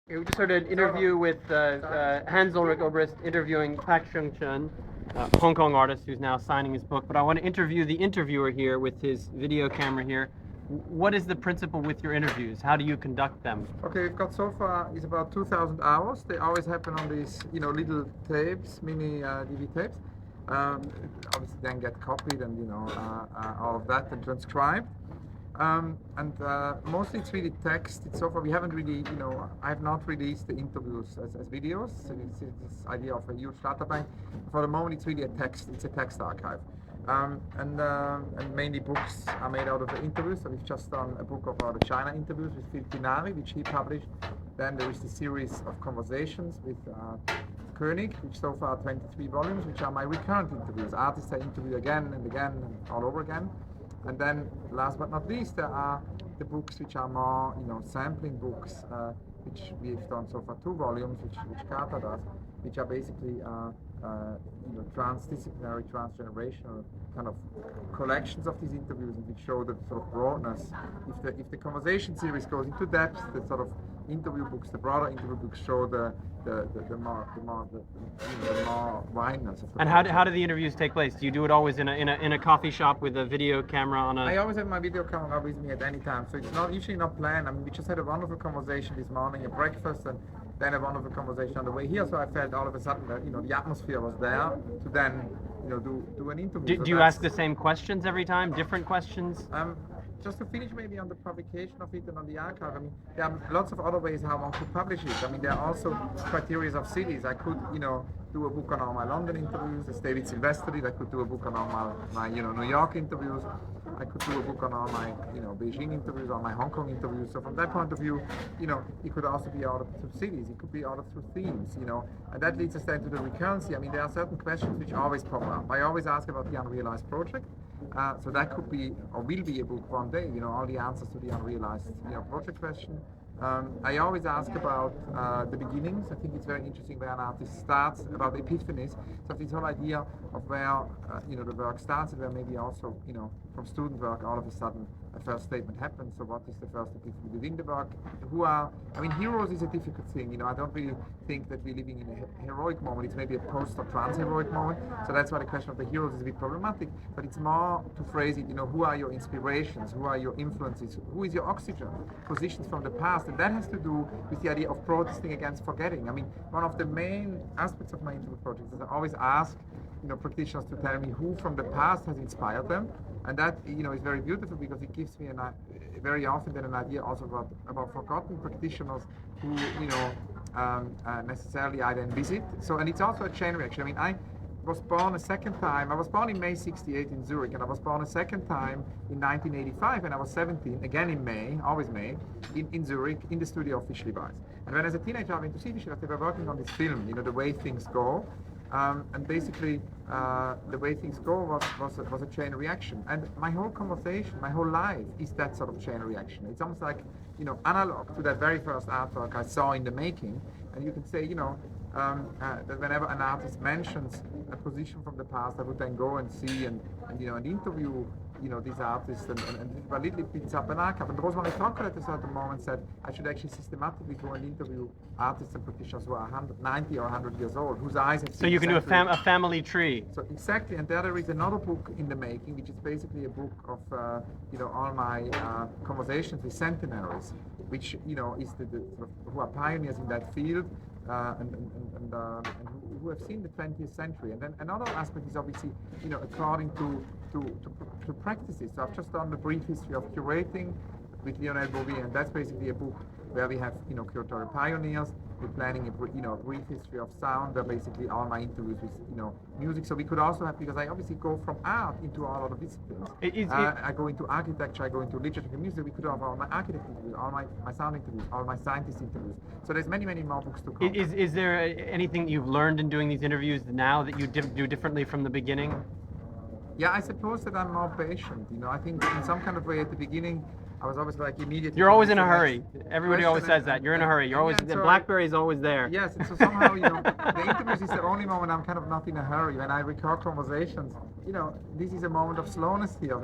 Okay, we just heard an interview with Hans-Ulrich Obrist interviewing Pak Chung-chun, Hong Kong artist who's now signing his book. But I want to interview the interviewer here with his video camera here. What is the principle with your interviews? How do you conduct them? Okay, we've got so far is about 2,000 hours. They always happen on these, little tapes, mini DV tapes. Obviously, then get copied and all of that and transcribed. And mostly it's really text. So far we haven't really, I have not released the interviews as videos. So it's this idea of a huge data bank. For the moment, it's really a text. It's a text archive. And mainly books are made out of the interviews. So we've just done a book of the China interviews with Phil Tinari, which he published. Then there is the series of conversations with Koenig, which so far are 23 volumes, which are my recurrent interviews. Artists I interview again and again and all over again. And then, last but not least, there are the books which are more, sampling books, which we've done so far 2 volumes, which Kata does, which are basically, transdisciplinary, transgenerational kind of collections of these interviews, and which show the sort of broadness. If the conversation series goes into depth, the sort of interview books, the broader interview books show the more wideness of the. And how do the interviews take place? Do you do it always in a coffee shop with a video camera on a? I always have my video camera with me at any time, so it's usually not planned. I mean, we just had a wonderful conversation this morning at breakfast, and then a wonderful conversation on the way here. So I felt all of a sudden that the atmosphere was there to then do an interview. Do you ask the same questions every time? Different questions? Just to finish maybe on the publication of it and on the archive, I mean, there are lots of other ways how one could publish it. I mean, there are also criteria of cities. I could, do a book on all my London interviews, as David Sylvester did. I could do a book on all my New York interviews. I could do a book on all my, Beijing interviews, all my Hong Kong interviews. So from that point of view, it could also be ordered through cities. It could be ordered through themes, and that leads us then to the recurrency. I mean, there are certain questions which always pop up. I always ask about the unrealized project. So that could be, or will be, a book one day, all the answers to the unrealized project question. I always ask about the beginnings. I think it's very interesting where an artist starts, about epiphanies. So this whole idea of where the work starts, and where maybe also from student work all of a sudden a first statement happens. So what is the first epiphany within the work? Heroes is a difficult thing. I don't really think that we're living in a heroic moment. It's maybe a post or trans-heroic moment. So that's why the question of the heroes is a bit problematic. But it's more to phrase it, who are your inspirations? Who are your influences? Who is your oxygen? Positions from the past. And that has to do with the idea of protesting against forgetting. I mean, one of the main aspects of my interview project is I always ask practitioners to tell me who from the past has inspired them, and that is very beautiful, because it gives me very often then an idea also about forgotten practitioners who necessarily I then visit. So, and it's also a chain reaction. I mean, I was born a second time. I was born in May '68 in Zurich, and I was born a second time in 1985 when I was 17, again in May, always May, in Zurich, in the studio of Fischli Weiss. And when as a teenager I went to see Fischli Weiss, they were working on this film, The Way Things Go. And basically, the way things go was a chain reaction. And my whole conversation, my whole life is that sort of chain reaction. It's almost like, analog to that very first artwork I saw in the making. And you can say, that whenever an artist mentions a position from the past, I would then go and see and interview, these artists and a little bit up an archive. And Rosemary Tonker at a certain moment said I should actually systematically go and interview artists and practitioners who are 90 or 100 years old, whose eyes have seen. So you can do a family tree. So exactly, and there is another book in the making, which is basically a book of all my conversations with centenaries, which is who are pioneers in that field. And who have seen the 20th century. And then another aspect is obviously, according to practices. So I've just done the brief history of curating with Lionel Bouvier, and that's basically a book where we have, curatorial pioneers. We're planning a brief history of sound, where basically all my interviews with, music. So we could also have, because I obviously go from art into all other disciplines. I go into architecture, I go into literature and music. We could have all my architect interviews, all my sound interviews, all my scientist interviews. So there's many, many more books to come. Is there anything you've learned in doing these interviews now that you do differently from the beginning? Yeah, I suppose that I'm more patient. I think in some kind of way at the beginning, I was always like immediately. You're always in a going to the hurry. next Everybody question always says that. You're in a hurry. You're always, yeah, the so BlackBerry's always there. Yes, and so somehow, the interviews is the only moment I'm kind of not in a hurry. When I record conversations, this is a moment of slowness here.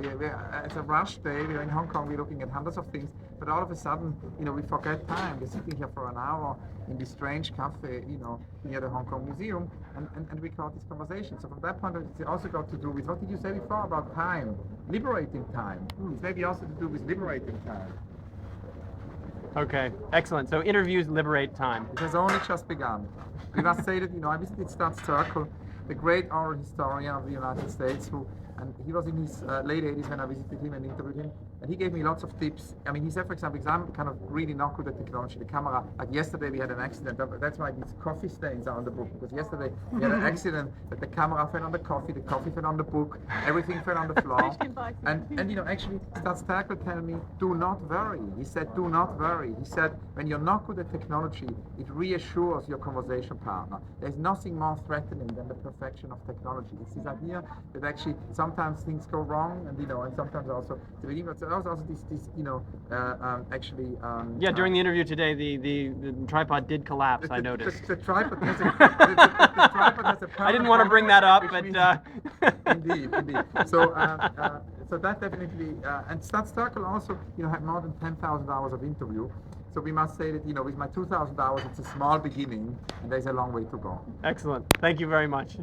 It's a rush day. We're in Hong Kong. We're looking at hundreds of things, but all of a sudden, we forget time. We're sitting here for an hour in this strange cafe, near the Hong Kong Museum, and record this conversation. So from that point of view, it's also got to do with what did you say before about time, liberating time. It's maybe also to do with liberating time. Okay, excellent. So interviews liberate time. It has only just begun. We must say that, I visited Stud Circle, the great oral historian of the United States, and he was in his late 80s when I visited him and interviewed him, and he gave me lots of tips. I mean, he said, for example, because I'm kind of really not good at technology, the camera, like yesterday we had an accident, that's why these coffee stains are on the book, because yesterday we had an accident that the camera fell on the coffee fell on the book, everything fell on the floor. And actually, Stud Circle told me, do not worry. He said, do not worry. He said, when you're not good at technology, it reassures your conversation partner. There's nothing more threatening than the perfection of technology. It's this idea that actually sometimes things go wrong, and sometimes also this Yeah, during the interview today, the tripod did collapse. I noticed. The tripod has the tripod has a I didn't want to bring that up, but indeed. So that definitely, and Stud Circle also, had more than 10,000 hours of interview. So we must say that, with my 2,000 hours, it's a small beginning, and there's a long way to go. Excellent. Thank you very much.